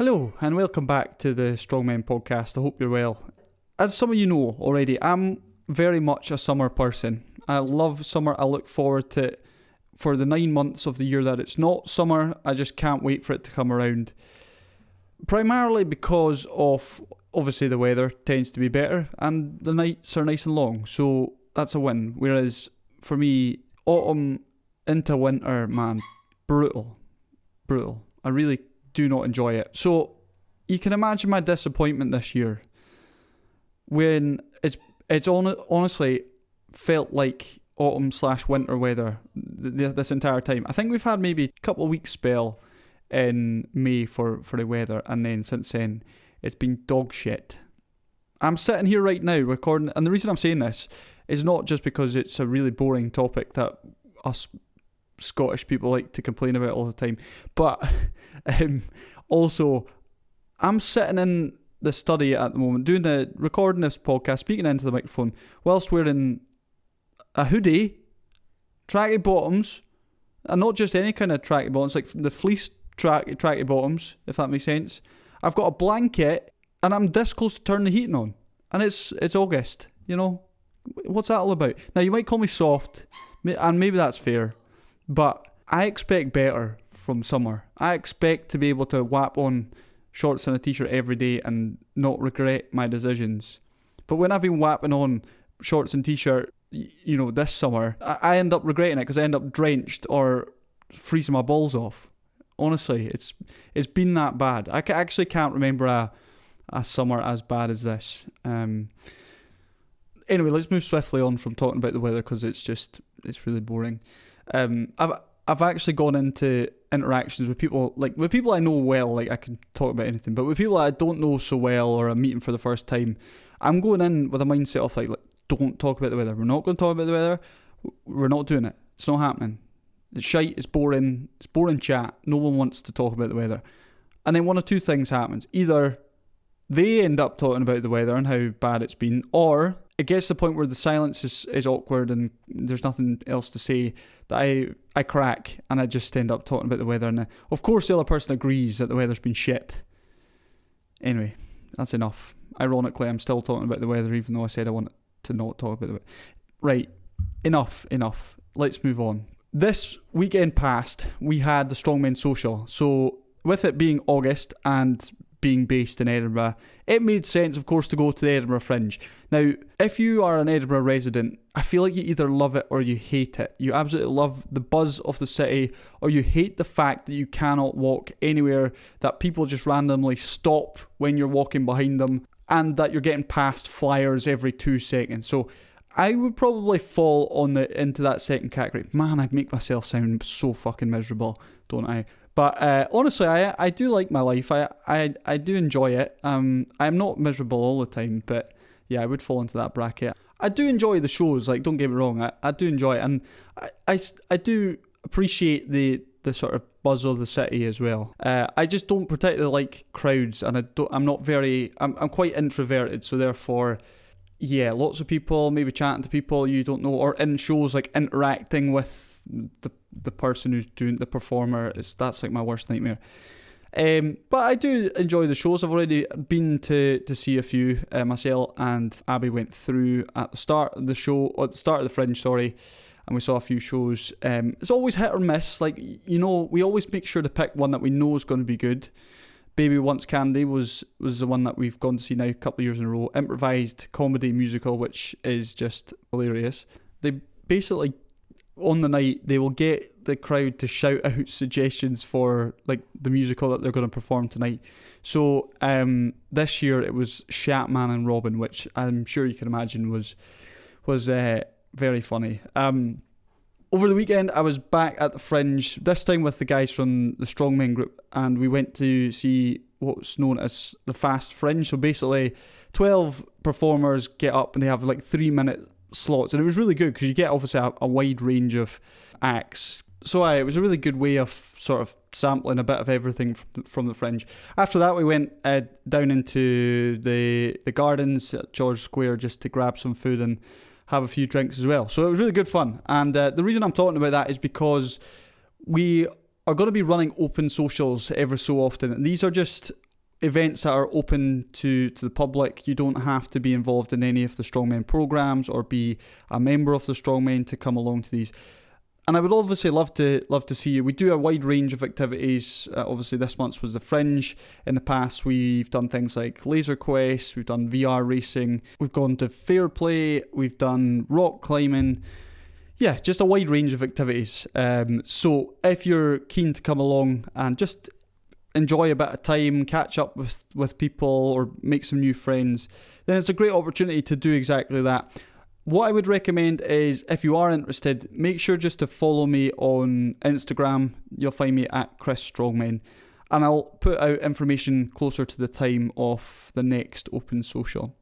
Hello and welcome back to the Strongmen podcast. I hope you're well. As some of you know already, I'm very much a summer person. I love summer. I look forward to it for the 9 months of the year that it's not summer. I just can't wait for it to come around. Primarily because of, obviously, the weather tends to be better and the nights are nice and long. So that's a win. Whereas for me, autumn into winter, man, brutal. I really do not enjoy it. So you can imagine my disappointment this year when it's honestly felt like autumn/winter weather this entire time. I think we've had maybe a couple of weeks spell in May for the weather, and then since then it's been dog shit. I'm sitting here right now recording, and the reason I'm saying this is not just because it's a really boring topic that us Scottish people like to complain about all the time, but also I'm sitting in the study at the moment recording this podcast, speaking into the microphone whilst wearing a hoodie, tracky bottoms, and not just any kind of tracky bottoms, like the fleece tracky bottoms, if that makes sense. I've got a blanket and I'm this close to turning the heating on, and it's August. You know, what's that all about? Now you might call me soft, and maybe that's fair, but I expect better from summer. I expect to be able to whap on shorts and a t-shirt every day and not regret my decisions. But when I've been whapping on shorts and t-shirt, this summer, I end up regretting it because I end up drenched or freezing my balls off. Honestly, it's been that bad. I actually can't remember a summer as bad as this. Anyway, let's move swiftly on from talking about the weather because it's really boring. I've actually gone into interactions with people, like with people I know well, like I can talk about anything, but with people I don't know so well or I'm meeting for the first time, I'm going in with a mindset of like don't talk about the weather. We're not going to talk about the weather. We're not doing it. It's not happening. It's shite. It's boring. It's boring chat. No one wants to talk about the weather. And then one of two things happens. Either they end up talking about the weather and how bad it's been, or it gets to the point where the silence is awkward and there's nothing else to say, that I crack and I just end up talking about the weather. And of course the other person agrees that the weather's been shit. Anyway, that's enough. Ironically, I'm still talking about the weather even though I said I wanted to not talk about the weather. Right, enough. Let's move on. This weekend past, we had the Strongmen Social. So with it being August and being based in Edinburgh, it made sense, of course, to go to the Edinburgh Fringe. Now, if you are an Edinburgh resident, I feel like you either love it or you hate it. You absolutely love the buzz of the city, or you hate the fact that you cannot walk anywhere, that people just randomly stop when you're walking behind them, and that you're getting past flyers every 2 seconds. So I would probably fall into that second category. Man, I make myself sound so fucking miserable, don't I? But honestly, I do like my life. I do enjoy it. I'm not miserable all the time, but yeah, I would fall into that bracket. I do enjoy the shows, like, don't get me wrong. I do enjoy it, and I do appreciate the sort of buzz of the city as well. I just don't particularly like crowds, and I'm quite introverted, so therefore, yeah, lots of people, maybe chatting to people you don't know, or in shows, like interacting with the person who's doing the performer. That's like my worst nightmare. But I do enjoy the shows. I've already been to see a few. Myself and Abby went through at the start of the show, or at the start of the Fringe, sorry, and we saw a few shows. It's always hit or miss. Like, we always make sure to pick one that we know is going to be good. Baby Wants Candy was the one that we've gone to see now a couple of years in a row. Improvised comedy musical, which is just hilarious. They basically, on the night, they will get the crowd to shout out suggestions for like the musical that they're going to perform tonight. So this year it was Shatman and Robin, which I'm sure you can imagine was very funny. Over the weekend, I was back at the Fringe, this time with the guys from the Strongmen group, and we went to see what's known as the Fast Fringe. So basically, 12 performers get up and they have like 3-minute slots, and it was really good because you get obviously a wide range of acts. So it was a really good way of sort of sampling a bit of everything from the Fringe. After that, we went down into the gardens at George Square just to grab some food and have a few drinks as well. So it was really good fun. And the reason I'm talking about that is because we are going to be running open socials every so often. And these are just events that are open to the public. You don't have to be involved in any of the Strongmen programs or be a member of the Strongmen to come along to these. And I would obviously love to see you. We do a wide range of activities. Obviously, this month was the Fringe. In the past, we've done things like Laser Quest. We've done VR racing. We've gone to Fair Play. We've done rock climbing. Yeah, just a wide range of activities. So if you're keen to come along and just enjoy a bit of time, catch up with people or make some new friends, then it's a great opportunity to do exactly that. What I would recommend is, if you are interested, make sure just to follow me on Instagram. You'll find me at Chris Strongmen, and I'll put out information closer to the time of the next open social.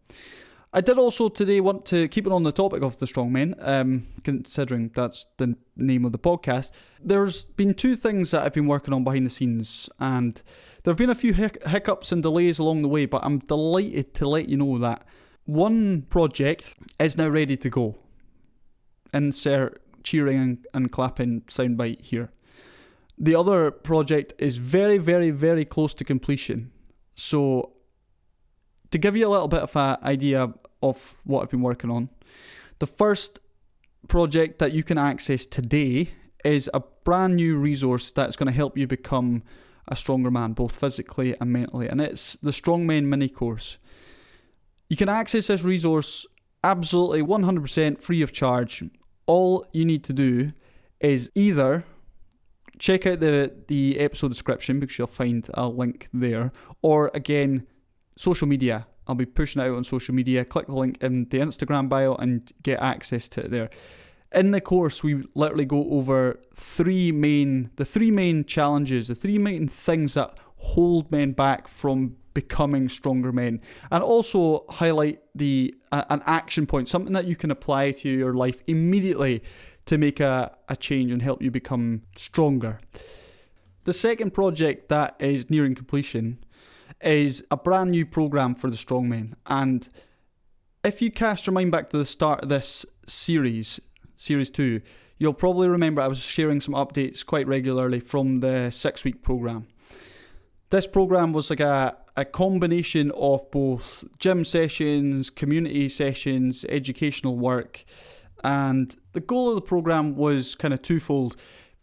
I did also today want to keep it on the topic of the Strongmen, considering that's the name of the podcast. There's been two things that I've been working on behind the scenes, and there have been a few hiccups and delays along the way, but I'm delighted to let you know that one project is now ready to go. Insert cheering and clapping soundbite here. The other project is very, very, very close to completion. So, to give you a little bit of an idea of what I've been working on, the first project that you can access today is a brand new resource that's going to help you become a stronger man, both physically and mentally, and it's the Strongmen mini course. You can access this resource absolutely 100% free of charge. All you need to do is either check out the episode description, because you'll find a link there, or again, social media. I'll be pushing it out on social media. Click the link in the Instagram bio and get access to it there. In the course, we literally go over the three main challenges, the three main things that hold men back from becoming stronger men, and also highlight an action point, something that you can apply to your life immediately to make a change and help you become stronger. The second project that is nearing completion is a brand new program for the Strongmen. And if you cast your mind back to the start of this series 2, you'll probably remember I was sharing some updates quite regularly from the 6-week program. This program was like a combination of both gym sessions, community sessions, educational work, and the goal of the program was kind of twofold.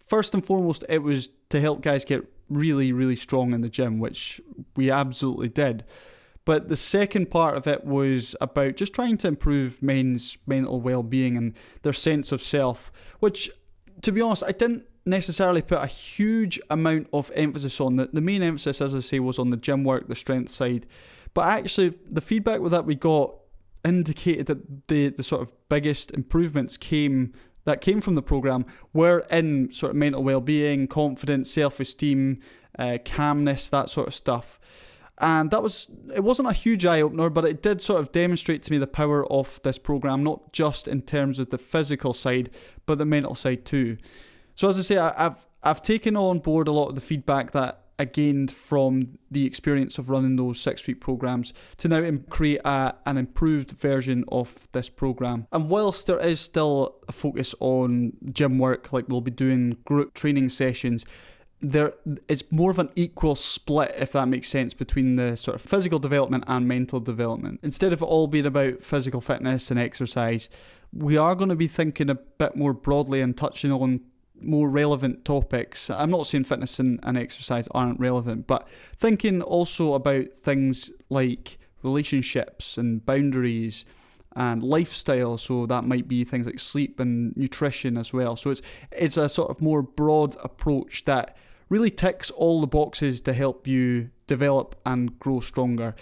First and foremost, it was to help guys get really, really strong in the gym, which we absolutely did. But the second part of it was about just trying to improve men's mental well-being and their sense of self, which, to be honest, I didn't necessarily put a huge amount of emphasis on. The main emphasis, as I say, was on the gym work, the strength side. But actually, the feedback that we got indicated that the sort of biggest improvements came from the program were in sort of mental well-being, confidence, self-esteem, calmness, that sort of stuff. And it wasn't a huge eye-opener, but it did sort of demonstrate to me the power of this program, not just in terms of the physical side, but the mental side too. So as I say, I've taken on board a lot of the feedback that I gained from the experience of running those 6-week programs to now create an improved version of this program. And whilst there is still a focus on gym work, like we'll be doing group training sessions, there is more of an equal split, if that makes sense, between the sort of physical development and mental development. Instead of it all being about physical fitness and exercise, we are going to be thinking a bit more broadly and touching on more relevant topics. I'm not saying fitness and exercise aren't relevant, but thinking also about things like relationships and boundaries and lifestyle. So that might be things like sleep and nutrition as well. So it's a sort of more broad approach that really ticks all the boxes to help you develop and grow stronger.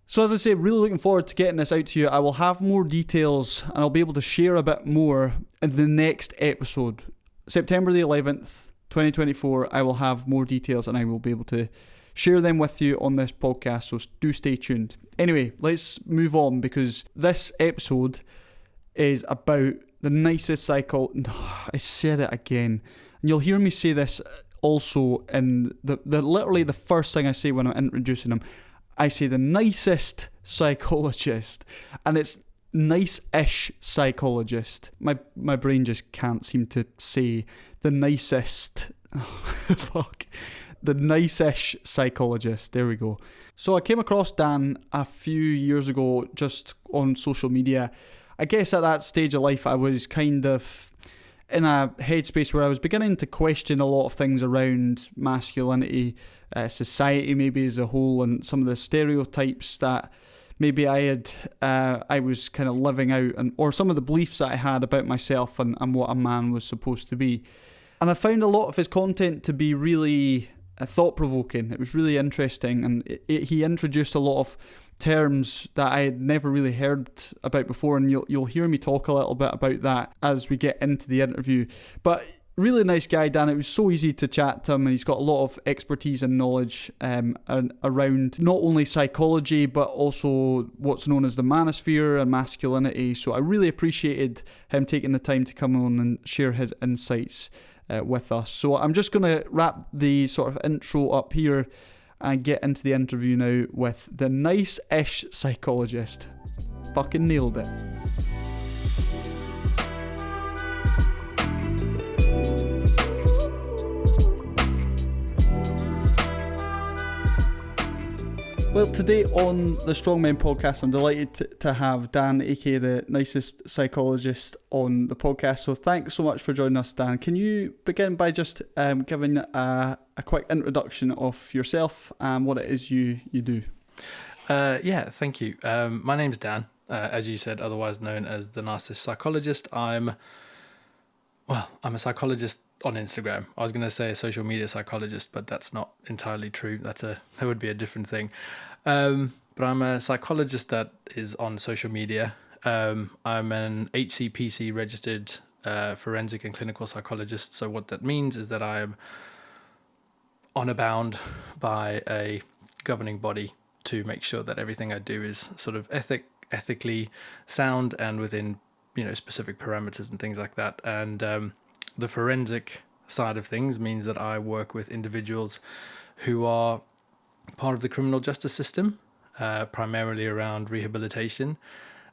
So as I say, really looking forward to getting this out to you. I will have more details and I'll be able to share a bit more in the next episode. September the 11th, 2024, I will have more details and I will be able to share them with you on this podcast, so do stay tuned. Anyway, let's move on, because this episode is about the nicest psychologist. I said it again. And you'll hear me say this also in the literally the first thing I say when I'm introducing him. I say the nicest psychologist, and it's Nic-ish psychologist. My brain just can't seem to say the nicest. Oh, fuck. The Nic-ish Psychologist. There we go. So I came across Dan a few years ago just on social media. I guess at that stage of life I was kind of in a headspace where I was beginning to question a lot of things around masculinity, society maybe as a whole, and some of the stereotypes that maybe I was kind of living out, or some of the beliefs that I had about myself and what a man was supposed to be. And I found a lot of his content to be really thought-provoking. It was really interesting, and he introduced a lot of terms that I had never really heard about before, and you'll hear me talk a little bit about that as we get into the interview. But really nice guy, Dan. It was so easy to chat to him, and he's got a lot of expertise and knowledge around not only psychology but also what's known as the manosphere and masculinity. So I really appreciated him taking the time to come on and share his insights with us. So I'm just going to wrap the sort of intro up here and get into the interview now with the Nic-ish Psychologist. Fucking nailed it. Well, today on the Strong Men podcast, I'm delighted to have Dan, aka the Nic-ish Psychologist, on the podcast. So thanks so much for joining us, Dan. Can you begin by just giving a quick introduction of yourself and what it is you do? Yeah, thank you. My name's Dan, as you said, otherwise known as the Nic-ish Psychologist. I'm a psychologist on Instagram. I was going to say a social media psychologist, but that's not entirely true. That would be a different thing. But I'm a psychologist that is on social media. I'm an HCPC registered forensic and clinical psychologist. So what that means is that I am honor bound by a governing body to make sure that everything I do is sort of ethically sound and within specific parameters and things like that. And the forensic side of things means that I work with individuals who are part of the criminal justice system, primarily around rehabilitation.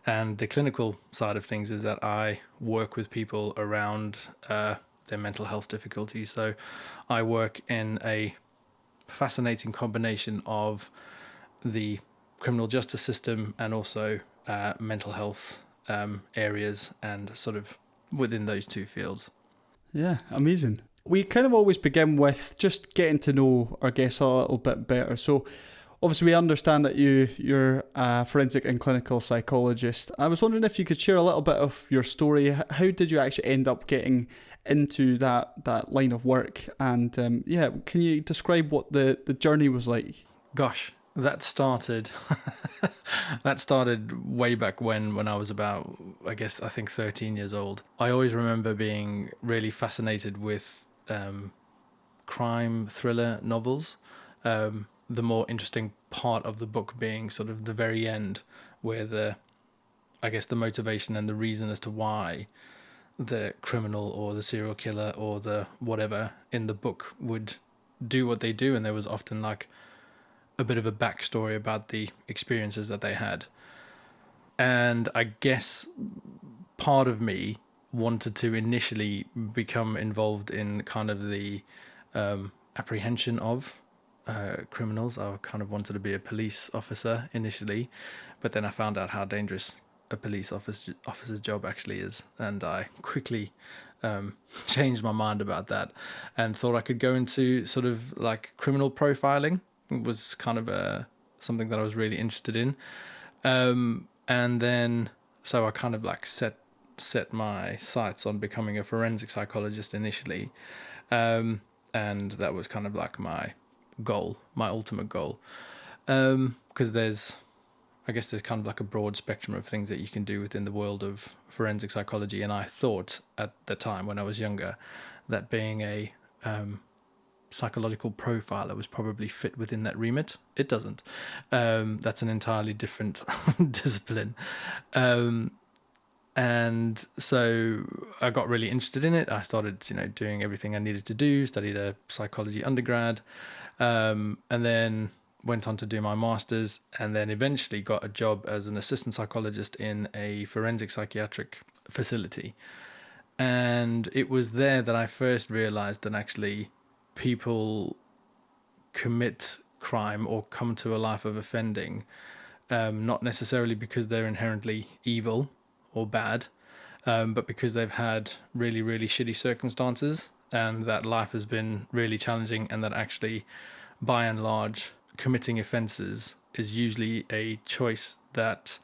And the clinical side of things is that I work with people around their mental health difficulties. So I work in a fascinating combination of the criminal justice system and also mental health areas, and sort of within those two fields. Yeah, amazing. We kind of always begin with just getting to know our guests a little bit better. So obviously we understand that you're a forensic and clinical psychologist. I was wondering if you could share a little bit of your story. How did you actually end up getting into that line of work? And can you describe what the journey was like? Gosh, that started way back when I was about, I think 13 years old. I always remember being really fascinated with crime thriller novels. The more interesting part of the book being sort of the very end, where the motivation and the reason as to why the criminal or the serial killer or the whatever in the book would do what they do. And there was often like a bit of a backstory about the experiences that they had. And I guess part of me wanted to initially become involved in kind of the apprehension of criminals. I kind of wanted to be a police officer initially, but then I found out how dangerous a police officer's job actually is, and I quickly changed my mind about that and thought I could go into sort of like criminal profiling. It was kind of something that I was really interested in, and then so I kind of like set my sights on becoming a forensic psychologist initially, and that was kind of like my ultimate goal, because there's kind of like a broad spectrum of things that you can do within the world of forensic psychology. And I thought at the time when I was younger that being a psychological profiler was probably fit within that remit. It doesn't. That's an entirely different discipline. And so I got really interested in it. I started, doing everything I needed to do, studied a psychology undergrad, and then went on to do my master's, and then eventually got a job as an assistant psychologist in a forensic psychiatric facility. And it was there that I first realized that actually people commit crime or come to a life of offending, not necessarily because they're inherently evil or bad, but because they've had really, really shitty circumstances and that life has been really challenging, and that actually, by and large, committing offences is usually a choice that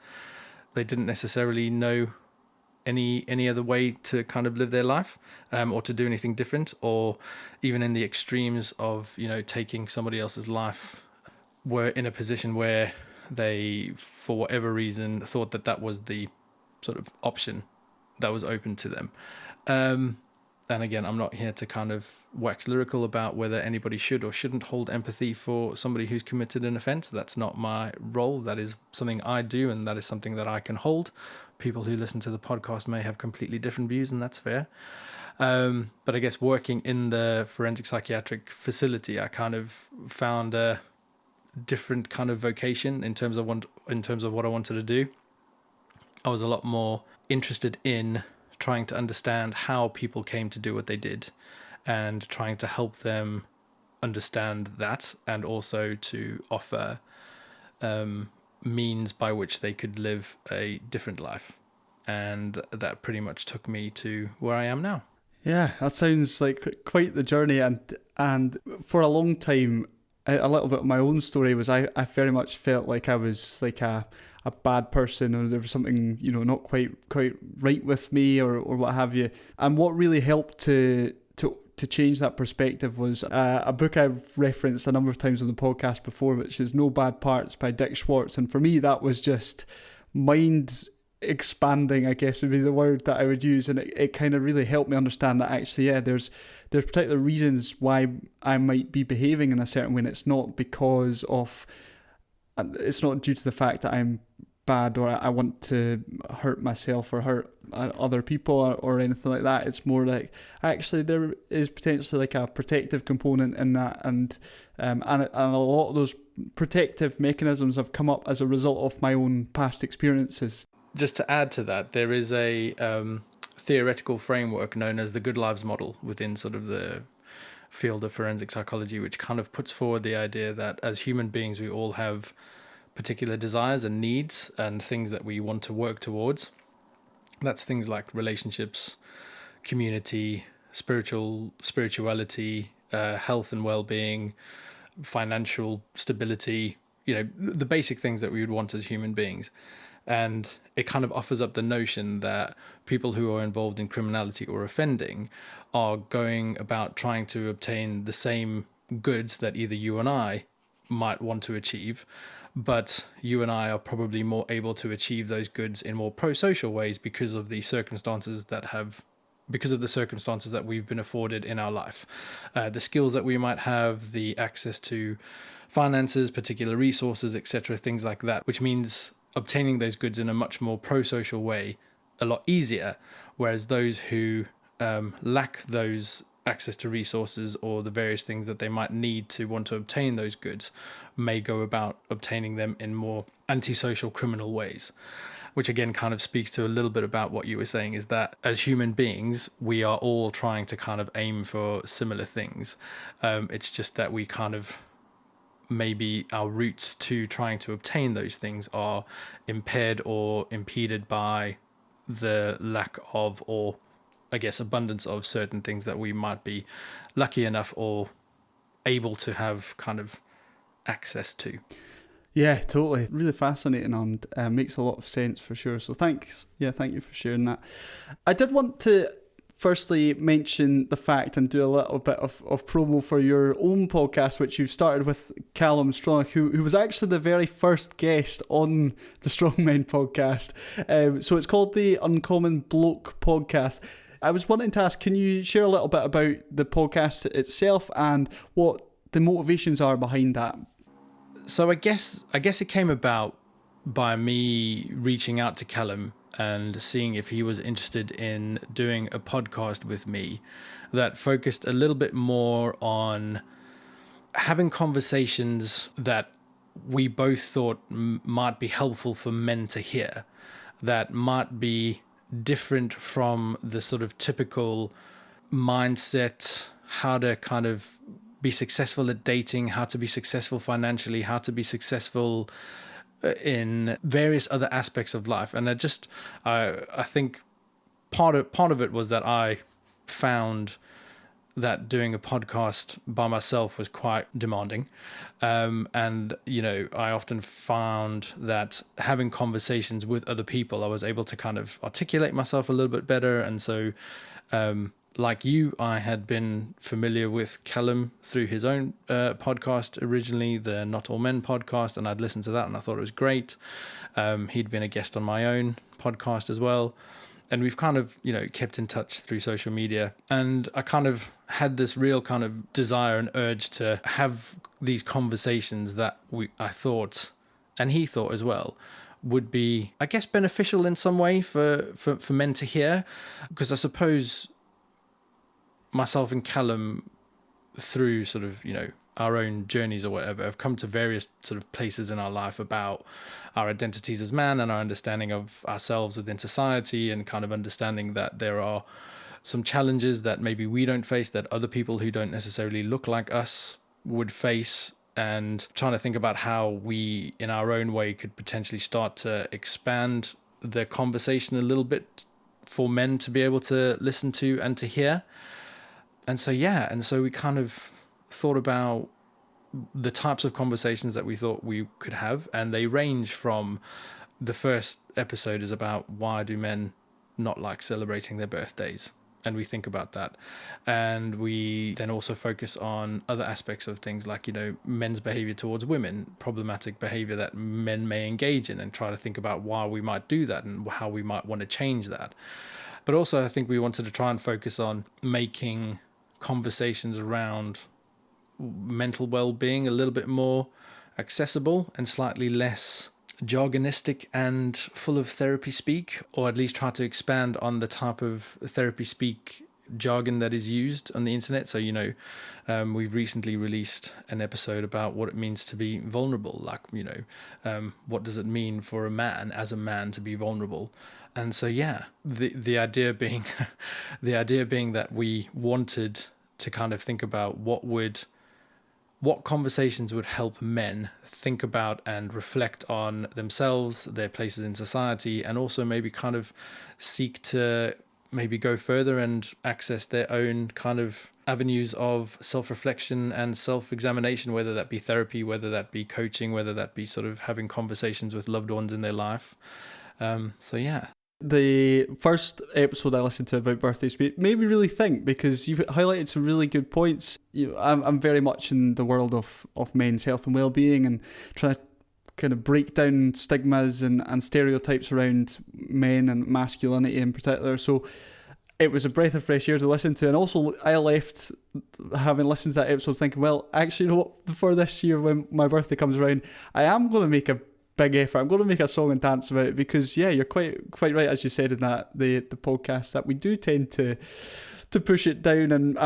they didn't necessarily know any other way to kind of live their life, or to do anything different, or even in the extremes of, you know, taking somebody else's life, were in a position where they, for whatever reason, thought that that was the sort of option that was open to them. And again, I'm not here to kind of wax lyrical about whether anybody should or shouldn't hold empathy for somebody who's committed an offence. That's not my role. That is something I do, and that is something that I can hold. People who listen to the podcast may have completely different views, and that's fair. But I guess working in the forensic psychiatric facility, I kind of found a different kind of vocation in terms of what I wanted to do. I was a lot more interested in trying to understand how people came to do what they did, and trying to help them understand that, and also to offer means by which they could live a different life. And that pretty much took me to where I am now. Yeah, that sounds like quite the journey. And for a long time, a little bit of my own story was I very much felt like I was like a bad person, or there was something, you know, not quite right with me, or what have you. And what really helped to change that perspective was a book I've referenced a number of times on the podcast before, which is No Bad Parts by Dick Schwartz. And for me, that was just mind expanding, I guess would be the word that I would use. And it kind of really helped me understand that actually, yeah, there's particular reasons why I might be behaving in a certain way, and it's not because of, it's not due to the fact that I'm bad, or I want to hurt myself or hurt other people, or anything like that. It's more like actually there is potentially like a protective component in that, and a lot of those protective mechanisms have come up as a result of my own past experiences. Just to add to that, there is a theoretical framework known as the Good Lives model within sort of the field of forensic psychology, which kind of puts forward the idea that as human beings, we all have particular desires and needs and things that we want to work towards. That's things like relationships, community, spirituality, health and well-being, financial stability, you know, the basic things that we would want as human beings. And it kind of offers up the notion that people who are involved in criminality or offending are going about trying to obtain the same goods that either you and I might want to achieve, but you and I are probably more able to achieve those goods in more pro-social ways because of the circumstances that we've been afforded in our life, the skills that we might have, the access to finances, particular resources, etc., things like that, which means obtaining those goods in a much more pro-social way a lot easier, whereas those who lack those access to resources or the various things that they might need to want to obtain those goods may go about obtaining them in more antisocial criminal ways, which again kind of speaks to a little bit about what you were saying, is that as human beings, we are all trying to kind of aim for similar things. It's just that we kind of, maybe our routes to trying to obtain those things are impaired or impeded by the lack of, or I guess abundance of, certain things that we might be lucky enough or able to have kind of access to. Yeah, totally. Really fascinating, and makes a lot of sense for sure. So thanks. Yeah, thank you for sharing that. I did want to firstly mention the fact and do a little bit of promo for your own podcast, which you've started with Callum Stronach, who was actually the very first guest on the Strongmen podcast. So it's called the Uncommon Bloke podcast. I was wanting to ask, can you share a little bit about the podcast itself and what the motivations are behind that? So I guess it came about by me reaching out to Callum and seeing if he was interested in doing a podcast with me that focused a little bit more on having conversations that we both thought might be helpful for men to hear, that might be different from the sort of typical mindset, how to kind of be successful at dating, how to be successful financially, how to be successful in various other aspects of life. And I think part of it was that I found that doing a podcast by myself was quite demanding. And, I often found that having conversations with other people, I was able to kind of articulate myself a little bit better. And so, like you, I had been familiar with Callum through his own podcast originally, the Not All Men podcast, and I'd listened to that and I thought it was great. He'd been a guest on my own podcast as well. And we've kind of, kept in touch through social media. And I kind of had this real kind of desire and urge to have these conversations that I thought, and he thought as well, would be, I guess, beneficial in some way for men to hear. Because I suppose myself and Callum, through sort of, our own journeys or whatever, have come to various sort of places in our life about our identities as man and our understanding of ourselves within society, and kind of understanding that there are some challenges that maybe we don't face that other people who don't necessarily look like us would face, and trying to think about how we in our own way could potentially start to expand the conversation a little bit for men to be able to listen to and to hear. And so we kind of thought about the types of conversations that we thought we could have, and they range from, the first episode is about why do men not like celebrating their birthdays, and we think about that. And we then also focus on other aspects of things like, men's behavior towards women, problematic behavior that men may engage in, and try to think about why we might do that and how we might want to change that. But also I think we wanted to try and focus on making conversations around mental well-being a little bit more accessible and slightly less jargonistic and full of therapy speak, or at least try to expand on the type of therapy speak jargon that is used on the internet. So, we've recently released an episode about what it means to be vulnerable. Like, what does it mean for a man as a man to be vulnerable? And so, the idea being, that we wanted to kind of think about what conversations would help men think about and reflect on themselves, their places in society, and also maybe kind of seek to maybe go further and access their own kind of avenues of self-reflection and self-examination, whether that be therapy, whether that be coaching, whether that be sort of having conversations with loved ones in their life. The first episode I listened to about birthdays made me really think, because you've highlighted some really good points. I'm very much in the world of men's health and well-being, and trying to kind of break down stigmas and stereotypes around men and masculinity in particular. So it was a breath of fresh air to listen to. And also I left, having listened to that episode, thinking, well, actually, what, for this year when my birthday comes around, I am going to make a big effort. I'm going to make a song and dance about it, because you're quite right, as you said in that the podcast, that we do tend to push it down, and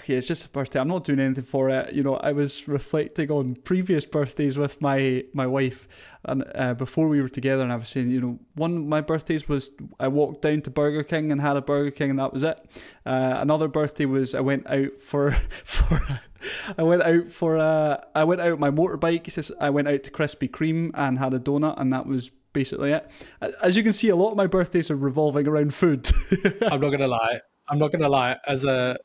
it's just a birthday. I'm not doing anything for it. I was reflecting on previous birthdays with my wife, and before we were together, and I was saying, one of my birthdays was I walked down to Burger King and had a Burger King, and that was it. Another birthday was I went out I went out with my motorbike. I went out to Krispy Kreme and had a donut, and that was basically it. As you can see, a lot of my birthdays are revolving around food. I'm not gonna lie. As a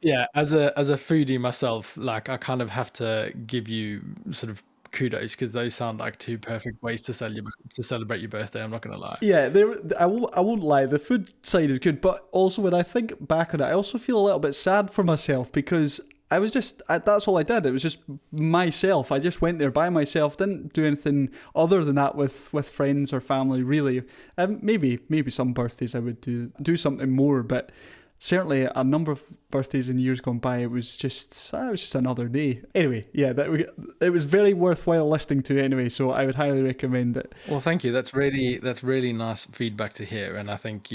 foodie myself, like, I kind of have to give you sort of kudos, because those sound like two perfect ways to celebrate your birthday. I'm not gonna lie. Yeah, I won't lie. The food side is good, but also when I think back on it, I also feel a little bit sad for myself, because that's all I did. It was just myself. I just went there by myself, didn't do anything other than that with friends or family, really. Maybe some birthdays I would do something more, but certainly a number of birthdays in years gone by, it was just another day. Anyway, it was very worthwhile listening to anyway, so I would highly recommend it. Well, thank you. That's really nice feedback to hear, and I think,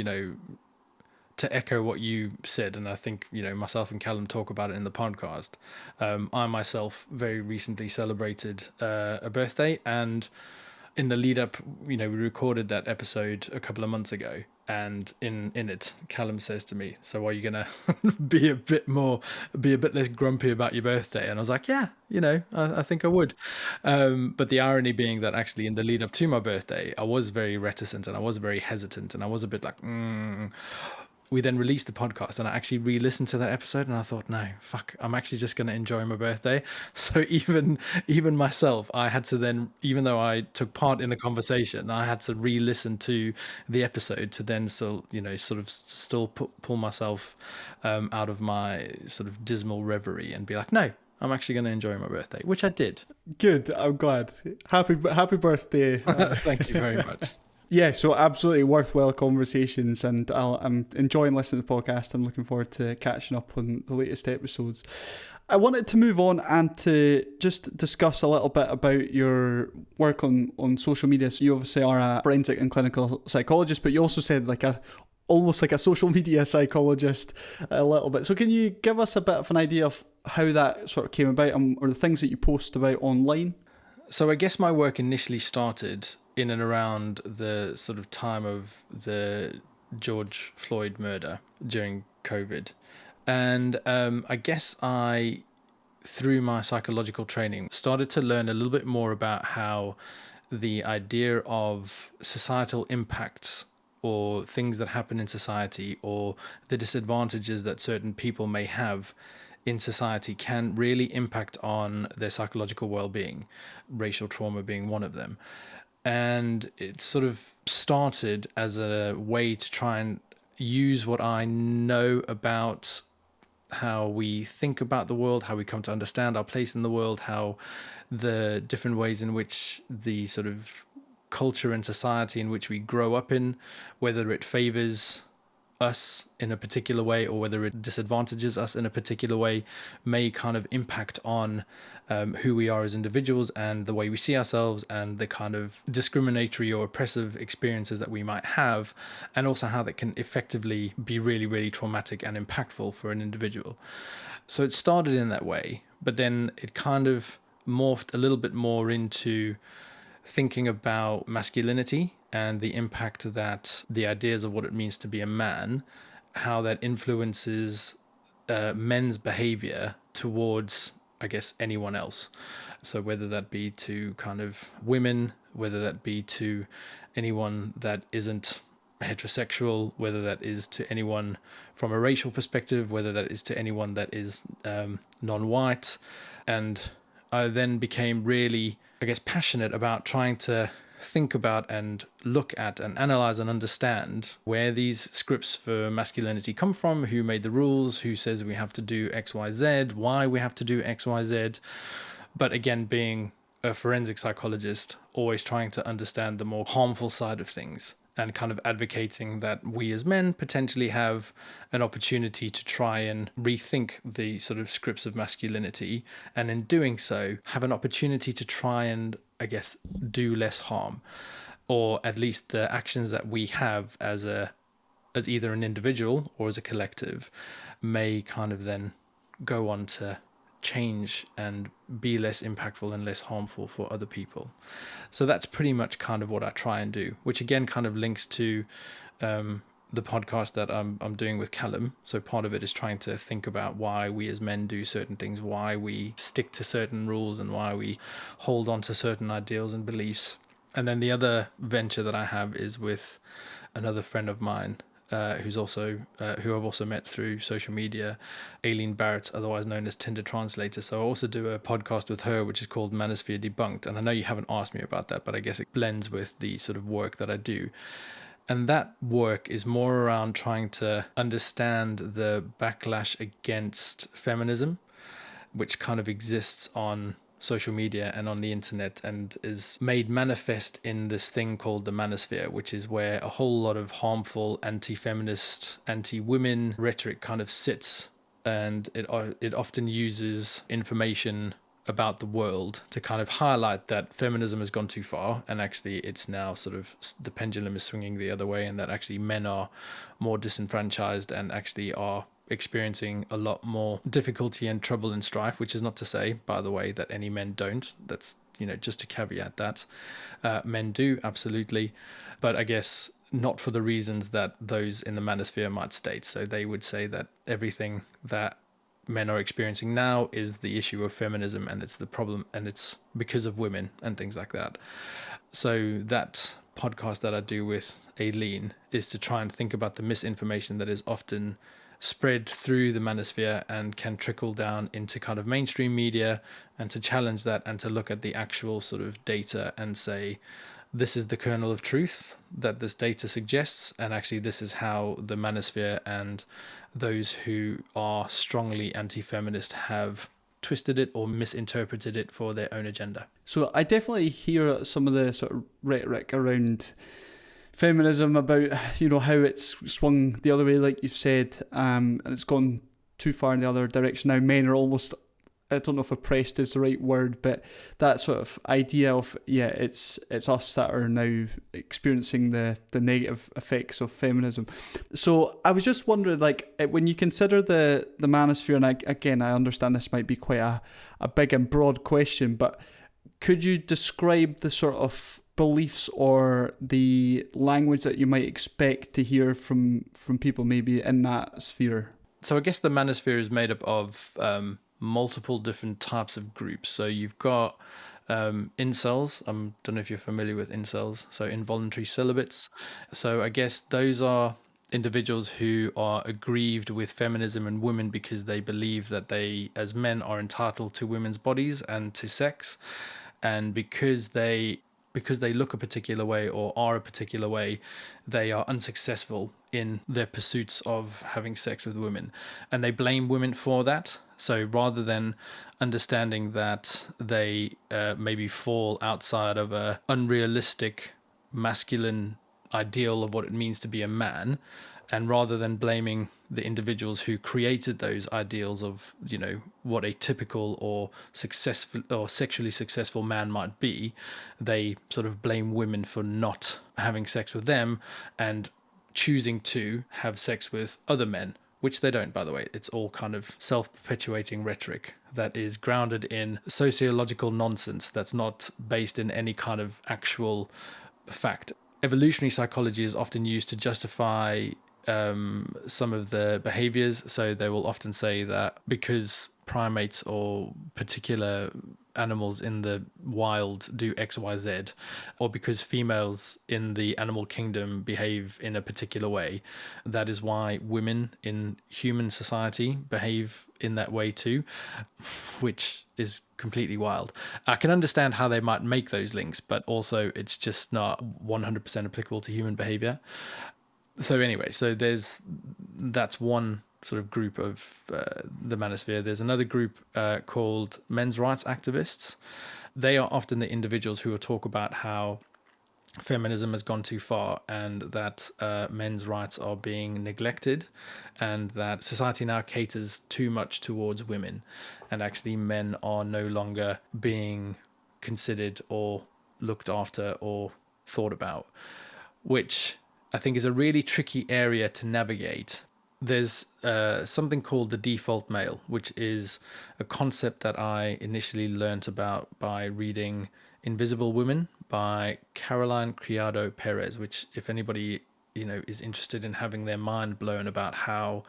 to echo what you said, and I think, myself and Callum talk about it in the podcast, I myself very recently celebrated a birthday, and in the lead up, we recorded that episode a couple of months ago, And in it, Callum says to me, "So are you gonna be a bit less grumpy about your birthday?" And I was like, "Yeah, I think I would." But the irony being that actually in the lead up to my birthday, I was very reticent and I was very hesitant and I was a bit like, We then released the podcast and I actually re-listened to that episode and I thought, no, fuck, I'm actually just going to enjoy my birthday. So even myself, I had to then, even though I took part in the conversation, I had to re-listen to the episode to then sort of still pull myself out of my sort of dismal reverie and be like, no, I'm actually going to enjoy my birthday, which I did. Good. I'm glad. Happy birthday. Thank you very much. Yeah, so absolutely worthwhile conversations, and I'm enjoying listening to the podcast. I'm looking forward to catching up on the latest episodes. I wanted to move on and to just discuss a little bit about your work on social media. So you obviously are a forensic and clinical psychologist, but you also said almost like a social media psychologist a little bit. So can you give us a bit of an idea of how that sort of came about or the things that you post about online? So I guess my work initially started in and around the sort of time of the George Floyd murder during COVID. And I guess through my psychological training, started to learn a little bit more about how the idea of societal impacts or things that happen in society or the disadvantages that certain people may have in society can really impact on their psychological well-being, racial trauma being one of them. And it sort of started as a way to try and use what I know about how we think about the world, how we come to understand our place in the world, how the different ways in which the sort of culture and society in which we grow up in, whether it favors us in a particular way or whether it disadvantages us in a particular way, may kind of impact on who we are as individuals and the way we see ourselves and the kind of discriminatory or oppressive experiences that we might have, and also how that can effectively be really, really traumatic and impactful for an individual. So it started in that way, but then it kind of morphed a little bit more into thinking about masculinity and the impact that the ideas of what it means to be a man, how that influences men's behavior towards, I guess, anyone else. So whether that be to kind of women, whether that be to anyone that isn't heterosexual, whether that is to anyone from a racial perspective, whether that is to anyone that is non-white. And I then became really, I guess, passionate about trying to think about and look at and analyze and understand where these scripts for masculinity come from, who made the rules, who says we have to do X, Y, Z, why we have to do X, Y, Z. But again, being a forensic psychologist, always trying to understand the more harmful side of things and kind of advocating that we as men potentially have an opportunity to try and rethink the sort of scripts of masculinity, and in doing so have an opportunity to try and, I guess, do less harm, or at least the actions that we have as either an individual or as a collective may kind of then go on to change and be less impactful and less harmful for other people. So that's pretty much kind of what I try and do, which again kind of links to the podcast that I'm doing with Callum. So part of it is trying to think about why we as men do certain things, why we stick to certain rules and why we hold on to certain ideals and beliefs. And then the other venture that I have is with another friend of mine, who I've also met through social media, Aileen Barrett, otherwise known as Tinder Translator. So I also do a podcast with her, which is called Manosphere Debunked. And I know you haven't asked me about that, but I guess it blends with the sort of work that I do. And that work is more around trying to understand the backlash against feminism, which kind of exists on social media and on the internet and is made manifest in this thing called the manosphere, which is where a whole lot of harmful anti-feminist, anti-women rhetoric kind of sits, and it often uses information about the world to kind of highlight that feminism has gone too far and actually it's now sort of the pendulum is swinging the other way, and that actually men are more disenfranchised and actually are experiencing a lot more difficulty and trouble and strife, which is not to say, by the way, that any men don't. That's, just to caveat that. Men do, absolutely. But I guess not for the reasons that those in the manosphere might state. So they would say that everything that men are experiencing now is the issue of feminism, and it's the problem, and it's because of women and things like that. So that podcast that I do with Aileen is to try and think about the misinformation that is often spread through the manosphere and can trickle down into kind of mainstream media, and to challenge that and to look at the actual sort of data and say, this is the kernel of truth that this data suggests, and actually this is how the manosphere and those who are strongly anti-feminist have twisted it or misinterpreted it for their own agenda. So I definitely hear some of the sort of rhetoric around feminism about, how it's swung the other way, like you've said, and it's gone too far in the other direction. Now men are almost, I don't know if oppressed is the right word, but that sort of idea of, it's us that are now experiencing the negative effects of feminism. So I was just wondering, like, when you consider the manosphere, and again, I understand this might be quite a big and broad question, but could you describe the sort of beliefs or the language that you might expect to hear from people maybe in that sphere? So I guess the manosphere is made up of multiple different types of groups. So you've got incels. I don't know if you're familiar with incels. So involuntary celibates. So I guess those are individuals who are aggrieved with feminism and women because they believe that they, as men, are entitled to women's bodies and to sex, and because they look a particular way or are a particular way, they are unsuccessful in their pursuits of having sex with women, and they blame women for that. So rather than understanding that they maybe fall outside of a unrealistic masculine ideal of what it means to be a man, and rather than blaming the individuals who created those ideals of, what a typical or successful or sexually successful man might be, they sort of blame women for not having sex with them and choosing to have sex with other men, which they don't, by the way. It's all kind of self-perpetuating rhetoric that is grounded in sociological nonsense that's not based in any kind of actual fact. Evolutionary psychology is often used to justify some of the behaviors. So they will often say that because primates or particular animals in the wild do X, Y, Z, or because females in the animal kingdom behave in a particular way, that is why women in human society behave in that way too, which is completely wild. I can understand how they might make those links, but also it's just not 100% applicable to human behavior. So anyway, that's one sort of group of the manosphere. There's another group called men's rights activists. They are often the individuals who will talk about how feminism has gone too far and that men's rights are being neglected, and that society now caters too much towards women, and actually men are no longer being considered or looked after or thought about, which I think is a really tricky area to navigate. There's something called the default male, which is a concept that I initially learnt about by reading Invisible Women by Caroline Criado Perez, which, if anybody is interested in having their mind blown about how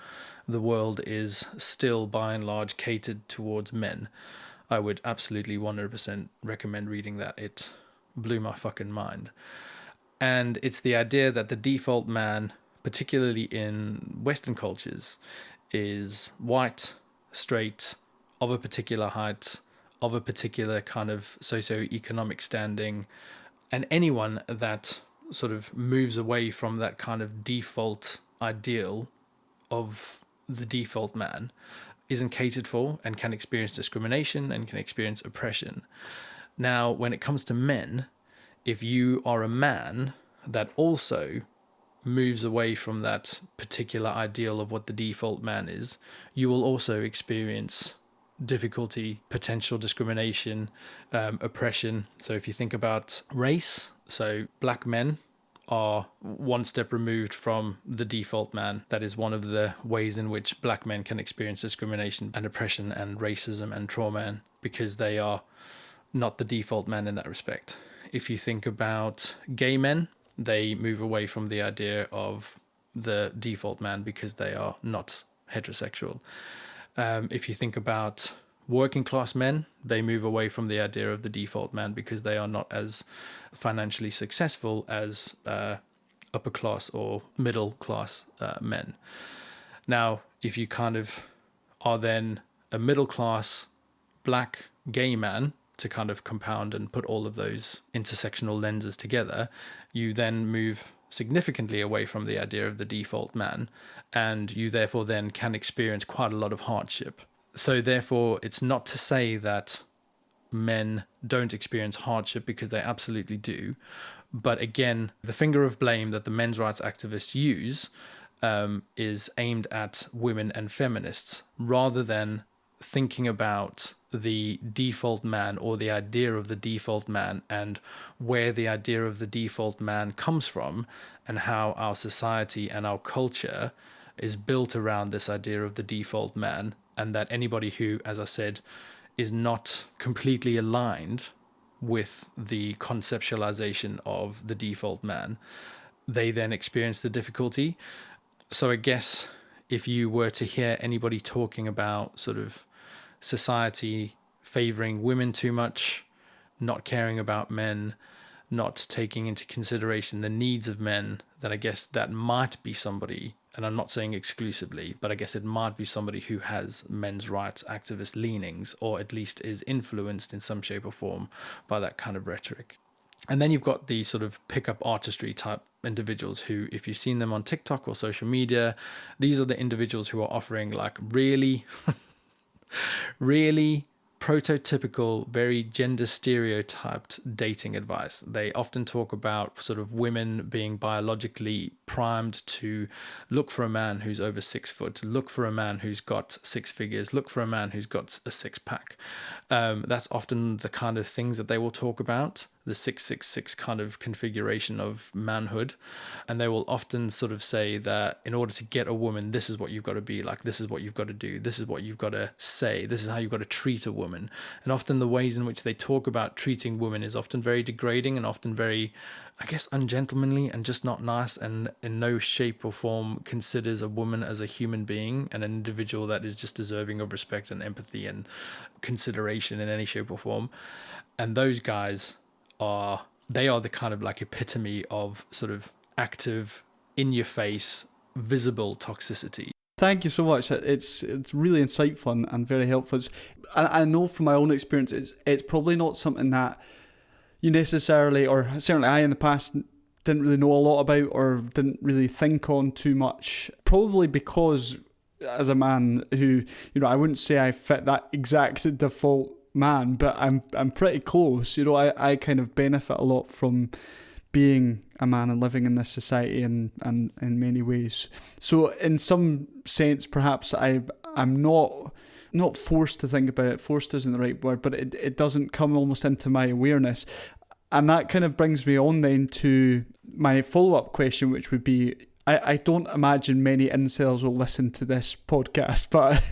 the world is still by and large catered towards men, I would absolutely 100% recommend reading that. It blew my fucking mind. And it's the idea that the default man, particularly in Western cultures, is white, straight, of a particular height, of a particular kind of socioeconomic standing. And anyone that sort of moves away from that kind of default ideal of the default man isn't catered for and can experience discrimination and can experience oppression. Now, when it comes to men, if you are a man that also moves away from that particular ideal of what the default man is, you will also experience difficulty, potential discrimination, oppression. So if you think about race, so black men are one step removed from the default man. That is one of the ways in which black men can experience discrimination and oppression and racism and trauma, and because they are not the default man in that respect. If you think about gay men, they move away from the idea of the default man because they are not heterosexual. If you think about working class men, they move away from the idea of the default man because they are not as financially successful as upper class or middle class men. Now, if you kind of are then a middle class black gay man, to kind of compound and put all of those intersectional lenses together, you then move significantly away from the idea of the default man, and you therefore then can experience quite a lot of hardship. So therefore, it's not to say that men don't experience hardship, because they absolutely do. But again, the finger of blame that the men's rights activists use is aimed at women and feminists, rather than thinking about the default man or the idea of the default man and where the idea of the default man comes from, and how our society and our culture is built around this idea of the default man, and that anybody who, as I said, is not completely aligned with the conceptualization of the default man, they then experience the difficulty. So I guess if you were to hear anybody talking about sort of society favoring women too much, not caring about men, not taking into consideration the needs of men, then I guess that might be somebody, and I'm not saying exclusively, but I guess it might be somebody who has men's rights activist leanings, or at least is influenced in some shape or form by that kind of rhetoric. And then you've got the sort of pickup artistry type individuals who, if you've seen them on TikTok or social media, these are the individuals who are offering like really really prototypical, very gender stereotyped dating advice. They often talk about sort of women being biologically primed to look for a man who's over 6 foot, look for a man who's got six figures, look for a man who's got a six pack. That's often the kind of things that they will talk about, the 666 kind of configuration of manhood. And they will often sort of say that in order to get a woman, this is what you've got to be like, this is what you've got to do, this is what you've got to say, this is how you've got to treat a woman. And often the ways in which they talk about treating women is often very degrading and often very, I guess, ungentlemanly and just not nice, and in no shape or form considers a woman as a human being and an individual that is just deserving of respect and empathy and consideration in any shape or form. And those guys are the kind of like epitome of sort of active, in your face, visible toxicity. Thank you so much. It's really insightful and very helpful. I know from my own experience, it's probably not something that you necessarily, or certainly I in the past, didn't really know a lot about or didn't really think on too much. Probably because as a man who, I wouldn't say I fit that exact default man, but I'm pretty close. I kind of benefit a lot from being a man and living in this society and in many ways. So in some sense, perhaps I'm not forced to think about it. Forced isn't the right word, but it doesn't come almost into my awareness. And that kind of brings me on then to my follow-up question, which would be, I don't imagine many incels will listen to this podcast, but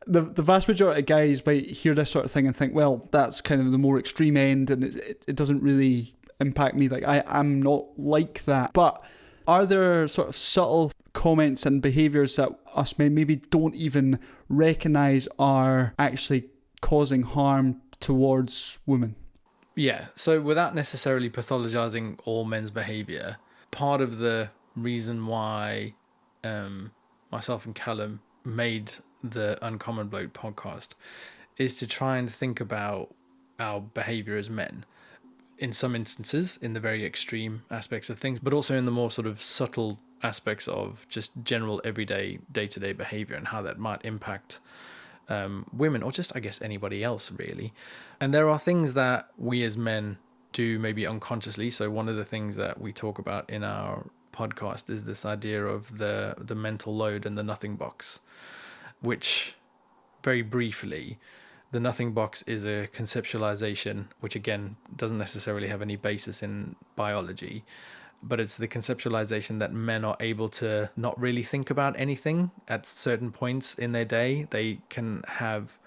the vast majority of guys might hear this sort of thing and think, well, that's kind of the more extreme end, and it doesn't really impact me. Like I'm not like that. But are there sort of subtle comments and behaviours that us men maybe don't even recognise are actually causing harm towards women? Yeah, so without necessarily pathologizing all men's behavior, part of the reason why myself and Callum made the Uncommon Bloke podcast is to try and think about our behavior as men. In some instances, in the very extreme aspects of things, but also in the more sort of subtle aspects of just general everyday day-to-day behavior and how that might impact women, or just, I guess, anybody else really. And there are things that we as men do maybe unconsciously. So one of the things that we talk about in our podcast is this idea of the mental load and the nothing box, which, very briefly, the nothing box is a conceptualization, which again doesn't necessarily have any basis in biology, but it's the conceptualization that men are able to not really think about anything at certain points in their day. They can have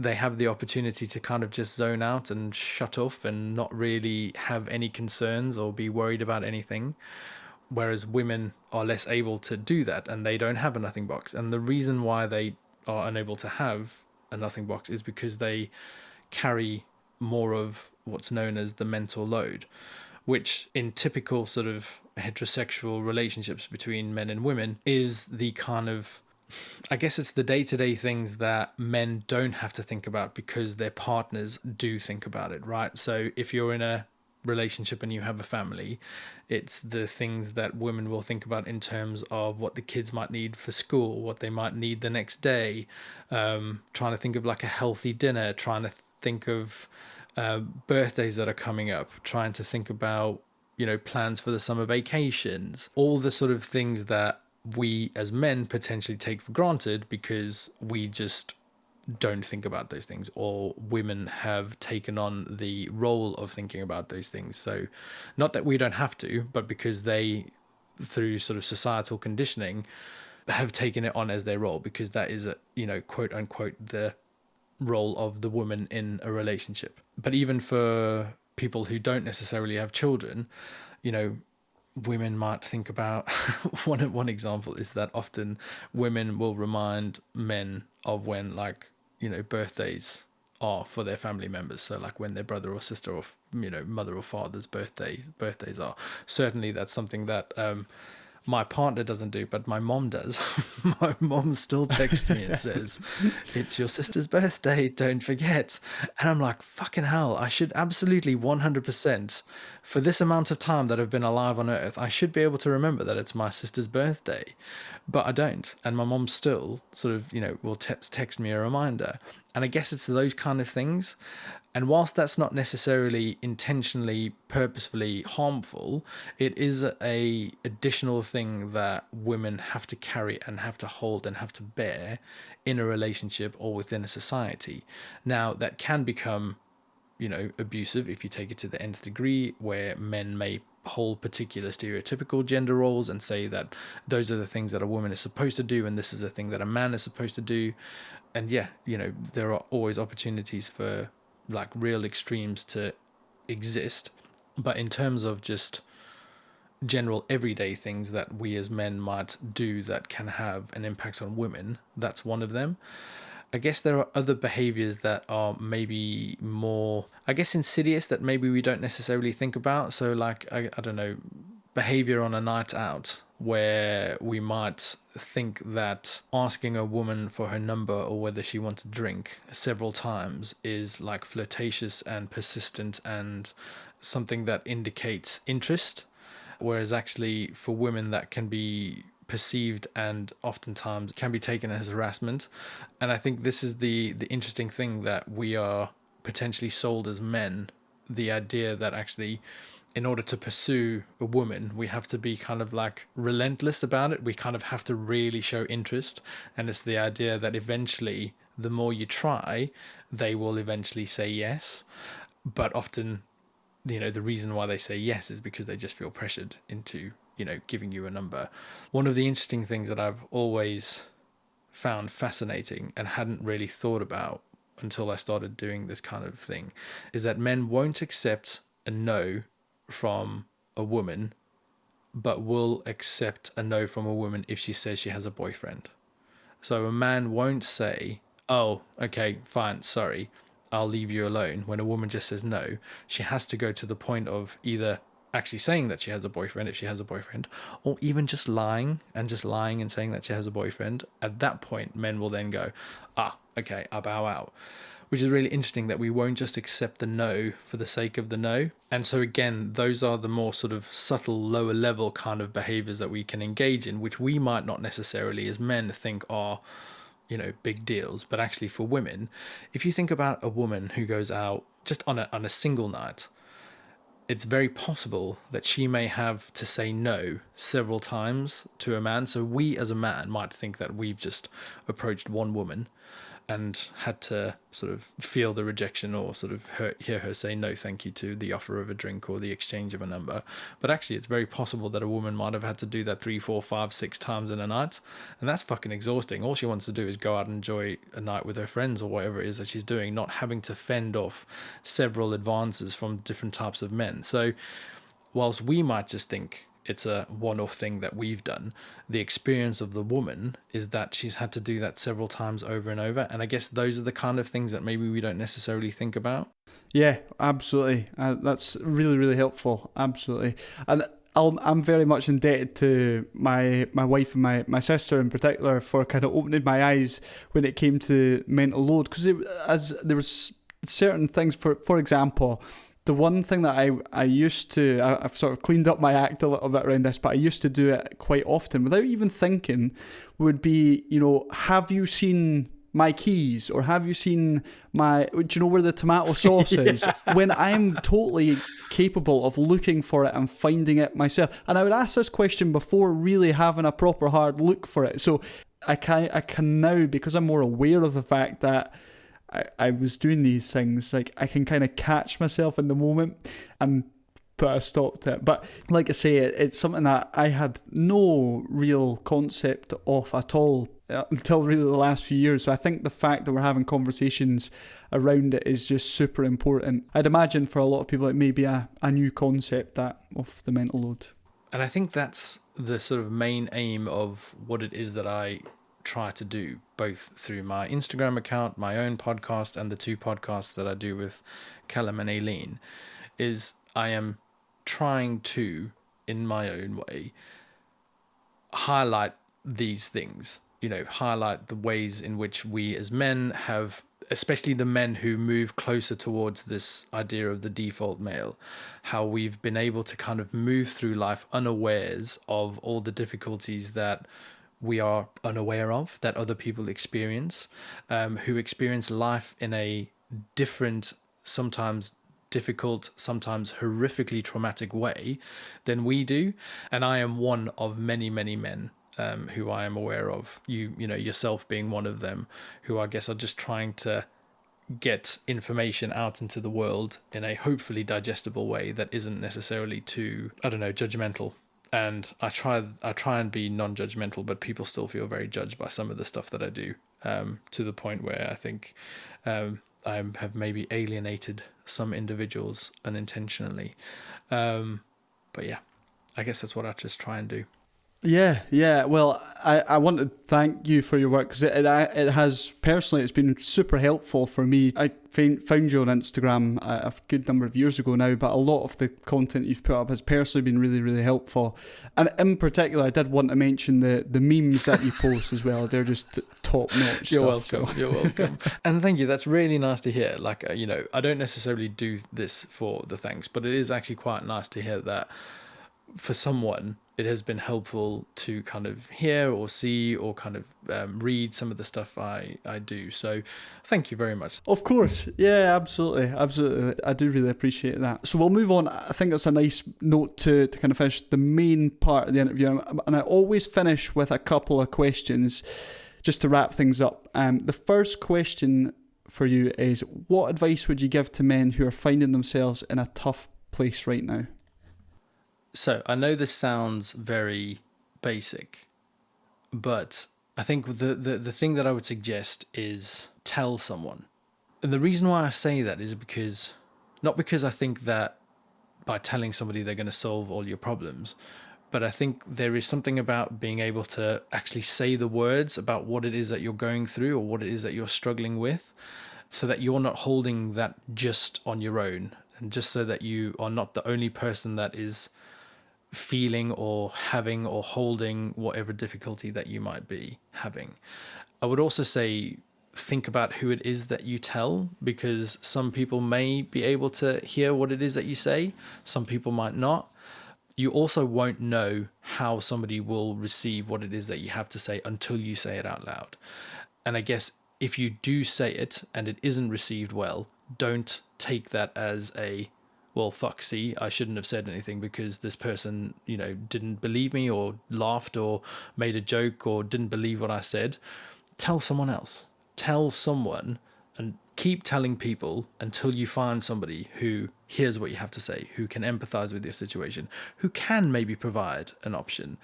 they have the opportunity to kind of just zone out and shut off and not really have any concerns or be worried about anything. Whereas women are less able to do that, and they don't have a nothing box. And the reason why they are unable to have a nothing box is because they carry more of what's known as the mental load, which in typical sort of heterosexual relationships between men and women is the kind of, I guess it's the day-to-day things that men don't have to think about because their partners do think about it, right? So if you're in a relationship and you have a family, it's the things that women will think about in terms of what the kids might need for school, what they might need the next day, trying to think of like a healthy dinner, trying to think of birthdays that are coming up, trying to think about, you know, plans for the summer vacations, all the sort of things that we as men potentially take for granted because we just don't think about those things, or women have taken on the role of thinking about those things. So not that we don't have to, but because they, through sort of societal conditioning, have taken it on as their role, because that is a, you know, quote unquote, the role of the woman in a relationship. But even for people who don't necessarily have children, you know, women might think about one example is that often women will remind men of when, like, you know, birthdays are for their family members. So like when their brother or sister or, you know, mother or father's birthdays are. Certainly that's something that my partner doesn't do, but my mom does. My mom still texts me and says, "It's your sister's birthday, don't forget." And I'm like, fucking hell, I should absolutely 100%, for this amount of time that I've been alive on Earth, I should be able to remember that it's my sister's birthday. But I don't. And my mom still sort of, you know, will text me a reminder. And I guess it's those kind of things. And whilst that's not necessarily intentionally, purposefully harmful, it is a additional thing that women have to carry and have to hold and have to bear in a relationship or within a society. Now, that can become, you know, abusive if you take it to the nth degree, where men may hold particular stereotypical gender roles and say that those are the things that a woman is supposed to do and this is a thing that a man is supposed to do. And yeah, you know, there are always opportunities for like real extremes to exist. But in terms of just general everyday things that we as men might do that can have an impact on women, that's one of them. I guess there are other behaviors that are maybe more, I guess, insidious that maybe we don't necessarily think about. So like, I don't know, behavior on a night out where we might think that asking a woman for her number or whether she wants a drink several times is like flirtatious and persistent and something that indicates interest, whereas actually for women that can be perceived and oftentimes can be taken as harassment. And I think this is the interesting thing, that we are potentially sold as men the idea that actually in order to pursue a woman, we have to be kind of like relentless about it. We kind of have to really show interest. And it's the idea that eventually, the more you try, they will eventually say yes. But often, you know, the reason why they say yes is because they just feel pressured into, you know, giving you a number. One of the interesting things that I've always found fascinating and hadn't really thought about until I started doing this kind of thing is that men won't accept a no from a woman, but will accept a no from a woman if she says she has a boyfriend. So a man won't say, "Oh, okay, fine, sorry, I'll leave you alone." When a woman just says no, she has to go to the point of either actually saying that she has a boyfriend, if she has a boyfriend, or even just lying and saying that she has a boyfriend. At that point, men will then go, "Ah, okay, I'll bow out." Which is really interesting, that we won't just accept the no for the sake of the no. And so again, those are the more sort of subtle, lower level kind of behaviors that we can engage in, which we might not necessarily as men think are, you know, big deals. But actually for women, if you think about a woman who goes out just on a single night, it's very possible that she may have to say no several times to a man. So we as a man might think that we've just approached one woman, and had to sort of feel the rejection or sort of hear her say no thank you to the offer of a drink or the exchange of a number. But actually, it's very possible that a woman might have had to do that 3, 4, 5, 6 times in a night, and that's fucking exhausting. All she wants to do is go out and enjoy a night with her friends or whatever it is that she's doing, not having to fend off several advances from different types of men. So whilst we might just think it's a one-off thing that we've done, the experience of the woman is that she's had to do that several times over and over. And I guess those are the kind of things that maybe we don't necessarily think about. Yeah, absolutely. That's really, really helpful. Absolutely. And I'm very much indebted to my wife and my sister in particular for kind of opening my eyes when it came to mental load. Because as there was certain things, for example, the one thing that I used to, I've sort of cleaned up my act a little bit around this, but I used to do it quite often without even thinking, would be, have you seen my keys, or have you seen do you know where the tomato sauce is? When I'm totally capable of looking for it and finding it myself. And I would ask this question before really having a proper hard look for it. So I can now, because I'm more aware of the fact that I was doing these things, like I can kind of catch myself in the moment and put a stop to it. But like I say, it's something that I had no real concept of at all until really the last few years. So I think the fact that we're having conversations around it is just super important. I'd imagine for a lot of people it may be a new concept, that of the mental load. And I think that's the sort of main aim of what it is that I try to do, both through my Instagram account, my own podcast, and the 2 podcasts that I do with Callum and Aileen, is I am trying to, in my own way, highlight these things, highlight the ways in which we as men have, especially the men who move closer towards this idea of the default male, how we've been able to kind of move through life unawares of all the difficulties that we are unaware of, that other people experience, who experience life in a different, sometimes difficult, sometimes horrifically traumatic way than we do. And I am one of many, many men who I am aware of, yourself being one of them, who I guess are just trying to get information out into the world in a hopefully digestible way that isn't necessarily too, judgmental. And I try and be non-judgmental, but people still feel very judged by some of the stuff that I do, to the point where I think I have maybe alienated some individuals unintentionally. But yeah, I guess that's what I just try and do. Yeah. Well, I want to thank you for your work, because it has, personally, it's been super helpful for me. I found you on Instagram a good number of years ago now, but a lot of the content you've put up has personally been really, really helpful. And in particular, I did want to mention the memes that you post as well. They're just top-notch You're stuff. welcome. You're welcome. And thank you. That's really nice to hear. Like, I don't necessarily do this for the thanks, but it is actually quite nice to hear that for someone it has been helpful to kind of hear or see or kind of read some of the stuff I do. So thank you very much. Of course. Yeah, absolutely. I do really appreciate that. So we'll move on. I think that's a nice note to kind of finish the main part of the interview. And I always finish with a couple of questions just to wrap things up. The first question for you is, what advice would you give to men who are finding themselves in a tough place right now? So I know this sounds very basic, but I think the thing that I would suggest is tell someone. And the reason why I say that is not because I think that by telling somebody they're going to solve all your problems, but I think there is something about being able to actually say the words about what it is that you're going through or what it is that you're struggling with, so that you're not holding that just on your own, and just so that you are not the only person that is feeling or having or holding whatever difficulty that you might be having. I would also say, think about who it is that you tell, because some people may be able to hear what it is that you say, some people might not. You also won't know how somebody will receive what it is that you have to say until you say it out loud. And I guess if you do say it and it isn't received well, don't take that as a, well, fuck, see, I shouldn't have said anything because this person, didn't believe me or laughed or made a joke or didn't believe what I said. Tell someone else. tell someone and keep telling people until you find somebody who hears what you have to say, who can empathize with your situation, who can maybe provide an option,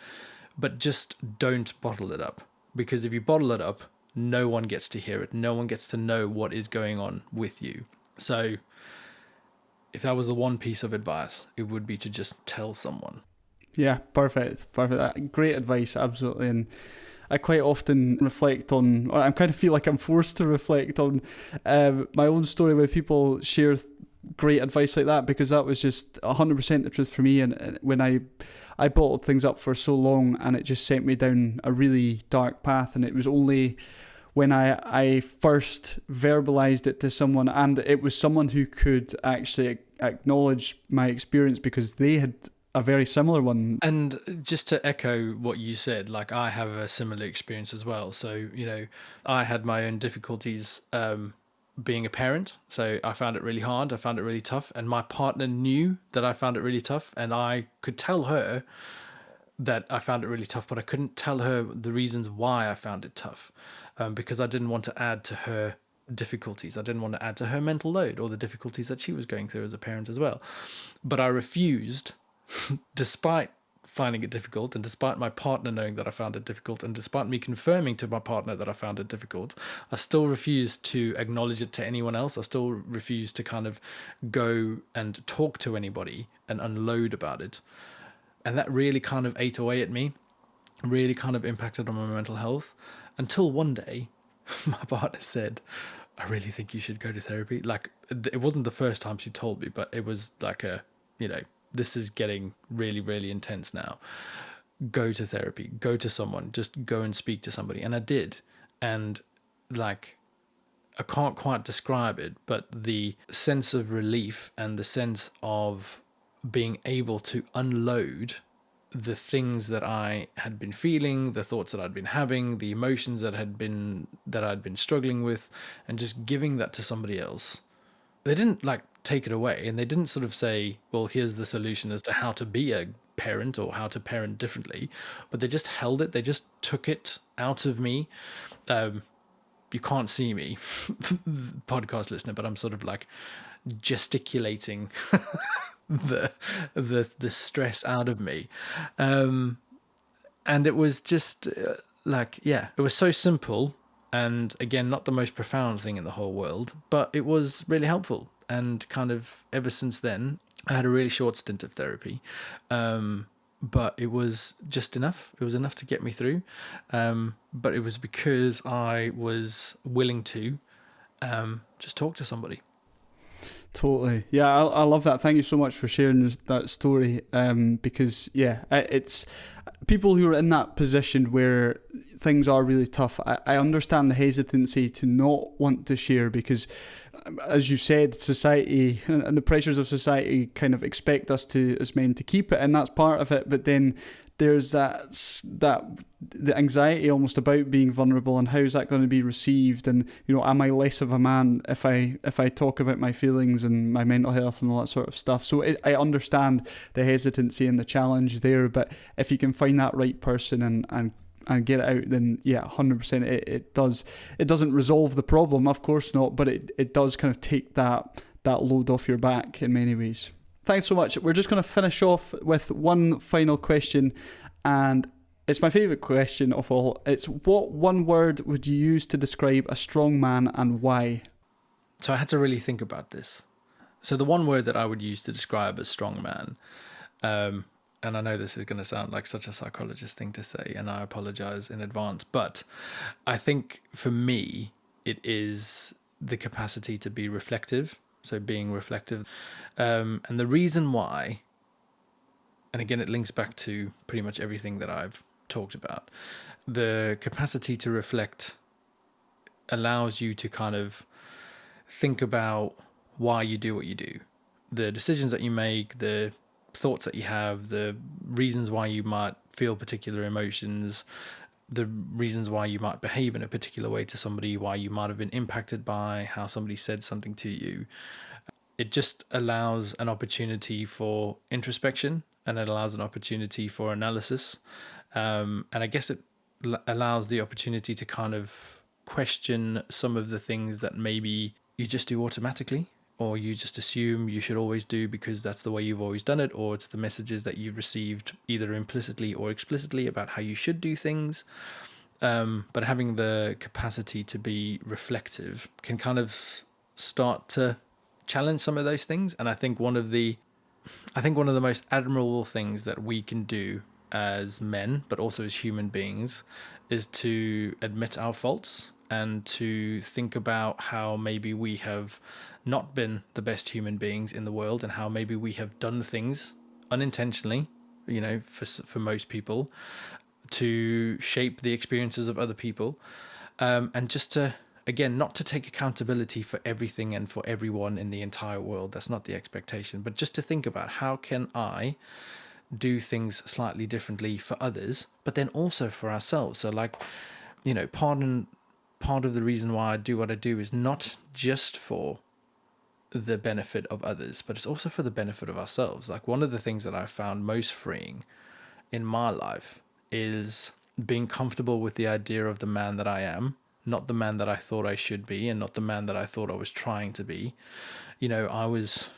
but just don't bottle it up. Because if you bottle it up, no one gets to hear it. No one gets to know what is going on with you. So if that was the one piece of advice, it would be to just tell someone. Yeah, perfect. Great advice, absolutely. And I quite often reflect on, or I kind of feel like I'm forced to reflect on my own story where people share great advice like that, because that was just 100% the truth for me. And when I bottled things up for so long, and it just sent me down a really dark path. And it was only when I first verbalized it to someone, and it was someone who could actually acknowledge my experience because they had a very similar one. And just to echo what you said, like, I have a similar experience as well. So, I had my own difficulties being a parent. So I found it really hard. I found it really tough. And my partner knew that I found it really tough. And I could tell her that I found it really tough, but I couldn't tell her the reasons why I found it tough, because I didn't want to add to her difficulties. I didn't want to add to her mental load or the difficulties that she was going through as a parent as well. But I refused, despite finding it difficult, and despite my partner knowing that I found it difficult, and despite me confirming to my partner that I found it difficult, I still refused to acknowledge it to anyone else. I still refused to kind of go and talk to anybody and unload about it. And that really kind of ate away at me, really kind of impacted on my mental health, until one day my partner said, I really think you should go to therapy. Like, it wasn't the first time she told me, but it was like this is getting really, really intense now. Go to therapy, go to someone, just go and speak to somebody. And I did. And like, I can't quite describe it, but the sense of relief and the sense of being able to unload the things that I had been feeling, the thoughts that I'd been having, the emotions that I'd been struggling with, and just giving that to somebody else. They didn't like take it away, and they didn't sort of say, well, here's the solution as to how to be a parent or how to parent differently, but they just held it. They just took it out of me. You can't see me, podcast listener, but I'm sort of like gesticulating the stress out of me, and it was just it was so simple, and again, not the most profound thing in the whole world, but it was really helpful. And kind of ever since then, I had a really short stint of therapy, but it was just enough. It was enough to get me through, but it was because I was willing to just talk to somebody. Totally. Yeah, I love that. Thank you so much for sharing that story. Because it's people who are in that position where things are really tough. I understand the hesitancy to not want to share because, as you said, society and the pressures of society kind of expect us to, as men, to keep it, and that's part of it. But then there's the anxiety almost about being vulnerable, and how's that going to be received, and am I less of a man if I talk about my feelings and my mental health and all that sort of stuff. So I understand the hesitancy and the challenge there, but if you can find that right person and get it out, then 100% it doesn't resolve the problem, of course not, but it does kind of take that load off your back in many ways. Thanks so much. We're just going to finish off with one final question, and it's my favourite question of all. It's, what one word would you use to describe a strong man, and why? So I had to really think about this. So the one word that I would use to describe a strong man, and I know this is going to sound like such a psychologist thing to say, and I apologize in advance, but I think for me, it is the capacity to be reflective. So being reflective. And the reason why, and again, it links back to pretty much everything that I've talked about, the capacity to reflect allows you to kind of think about why you do what you do, the decisions that you make, the thoughts that you have, the reasons why you might feel particular emotions, the reasons why you might behave in a particular way to somebody, why you might have been impacted by how somebody said something to you. It just allows an opportunity for introspection, and it allows an opportunity for analysis. And I guess it allows the opportunity to kind of question some of the things that maybe you just do automatically, or you just assume you should always do because that's the way you've always done it, or it's the messages that you've received either implicitly or explicitly about how you should do things. But having the capacity to be reflective can kind of start to challenge some of those things. And I think one of the most admirable things that we can do as men, but also as human beings, is to admit our faults and to think about how maybe we have not been the best human beings in the world, and how maybe we have done things unintentionally, for most people, to shape the experiences of other people, and just to, again, not to take accountability for everything and for everyone in the entire world. That's not the expectation, but just to think about how can I do things slightly differently for others, but then also for ourselves. So part of the reason why I do what I do is not just for the benefit of others, but it's also for the benefit of ourselves. Like, one of the things that I found most freeing in my life is being comfortable with the idea of the man that I am, not the man that I thought I should be, and not the man that I thought I was trying to be. I was,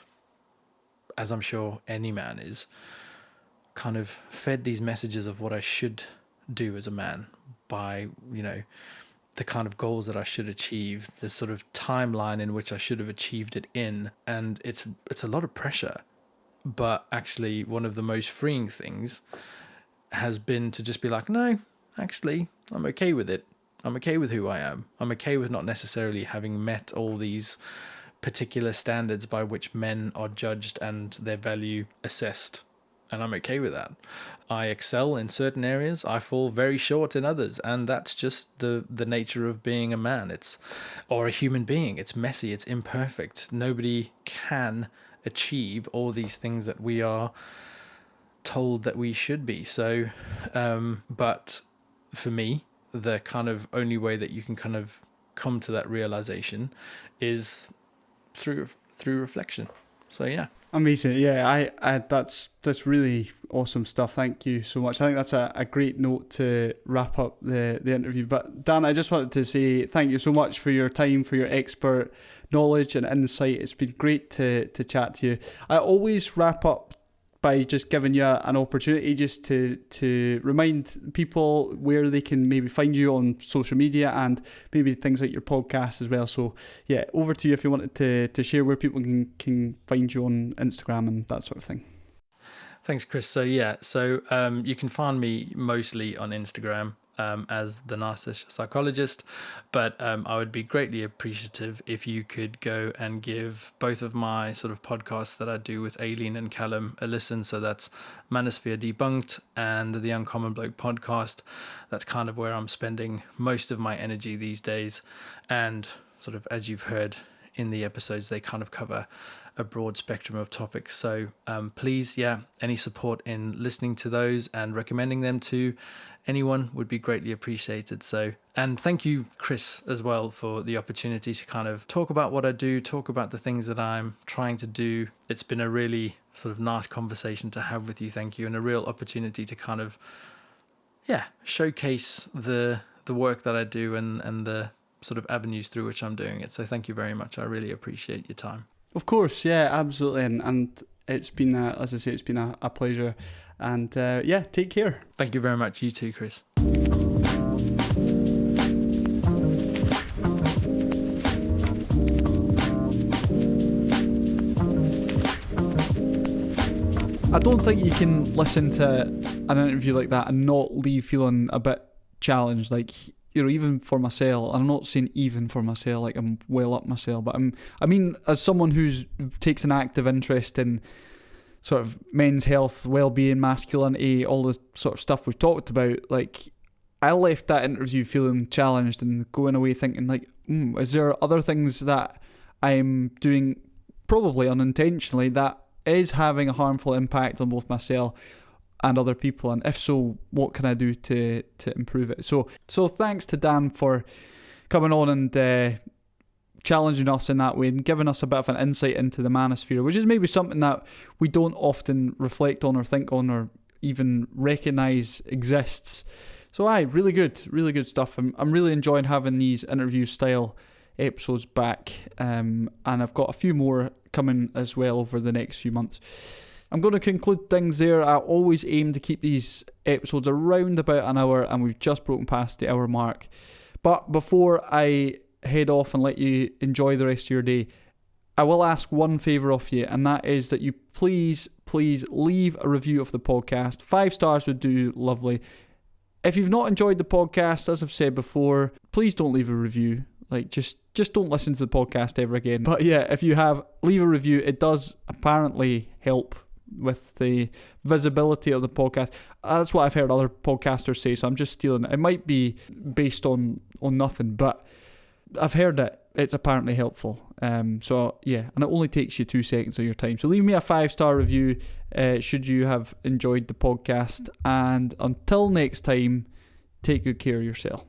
as I'm sure any man is, kind of fed these messages of what I should do as a man by, the kind of goals that I should achieve, the sort of timeline in which I should have achieved it in. And it's a lot of pressure. But actually, one of the most freeing things has been to just be like, no, actually, I'm okay with it. I'm okay with who I am. I'm okay with not necessarily having met all these particular standards by which men are judged and their value assessed. And I'm okay with that. I excel in certain areas. I fall very short in others. And that's just the nature of being a man. Or a human being. It's messy. It's imperfect. Nobody can achieve all these things that we are told that we should be. So, but for me, the kind of only way that you can kind of come to that realization is through reflection. So yeah. Amazing. Yeah, I that's really awesome stuff. Thank you so much. I think that's a great note to wrap up the interview. But Dan, I just wanted to say thank you so much for your time, for your expert knowledge and insight. It's been great to chat to you. I always wrap up by just giving you an opportunity just to remind people where they can maybe find you on social media and maybe things like your podcast as well. So yeah, over to you if you wanted to share where people can find you on Instagram and that sort of thing. Thanks, Chris. So yeah, you can find me mostly on Instagram as the Nic-ish Psychologist, but I would be greatly appreciative if you could go and give both of my sort of podcasts that I do with Aileen and Callum a listen. So that's Manosphere Debunked and the Uncommon Bloke podcast. That's kind of where I'm spending most of my energy these days. And sort of, as you've heard in the episodes, they kind of cover a broad spectrum of topics. So please, any support in listening to those and recommending them to anyone would be greatly appreciated. So, and thank you, Chris, as well, for the opportunity to kind of talk about what I do, talk about the things that I'm trying to do. It's been a really sort of nice conversation to have with you. Thank you. And a real opportunity to kind of, showcase the work that I do and the sort of avenues through which I'm doing it. So thank you very much. I really appreciate your time. Of course, yeah, absolutely. And it's been, as I say, it's been a pleasure. And take care. Thank you very much. You too, Chris. I don't think you can listen to an interview like that and not leave feeling a bit challenged. Like, even for myself, I'm not saying even for myself, like I'm well up myself, but I mean, as someone who takes an active interest in sort of men's health, well-being, masculinity, all the sort of stuff we've talked about, like, I left that interview feeling challenged and going away thinking like, is there other things that I'm doing probably unintentionally that is having a harmful impact on both myself and other people, and if so, what can I do to improve it? So thanks to Dan for coming on and challenging us in that way and giving us a bit of an insight into the manosphere, which is maybe something that we don't often reflect on or think on or even recognise exists. So really good stuff. I'm really enjoying having these interview style episodes back, and I've got a few more coming as well over the next few months. I'm going to conclude things there. I always aim to keep these episodes around about an hour, and we've just broken past the hour mark. But before I head off and let you enjoy the rest of your day, I will ask one favour of you, and that is that you please leave a review of the podcast. 5 stars would do lovely. If you've not enjoyed the podcast, as I've said before, please don't leave a review. Like, just don't listen to the podcast ever again. But yeah, if you have, leave a review. It does apparently help with the visibility of the podcast. That's what I've heard other podcasters say, so I'm just stealing it. It might be based on nothing, but I've heard it. It's apparently helpful. So yeah, and it only takes you 2 seconds of your time. So leave me a 5-star review should you have enjoyed the podcast. And until next time, take good care of yourself.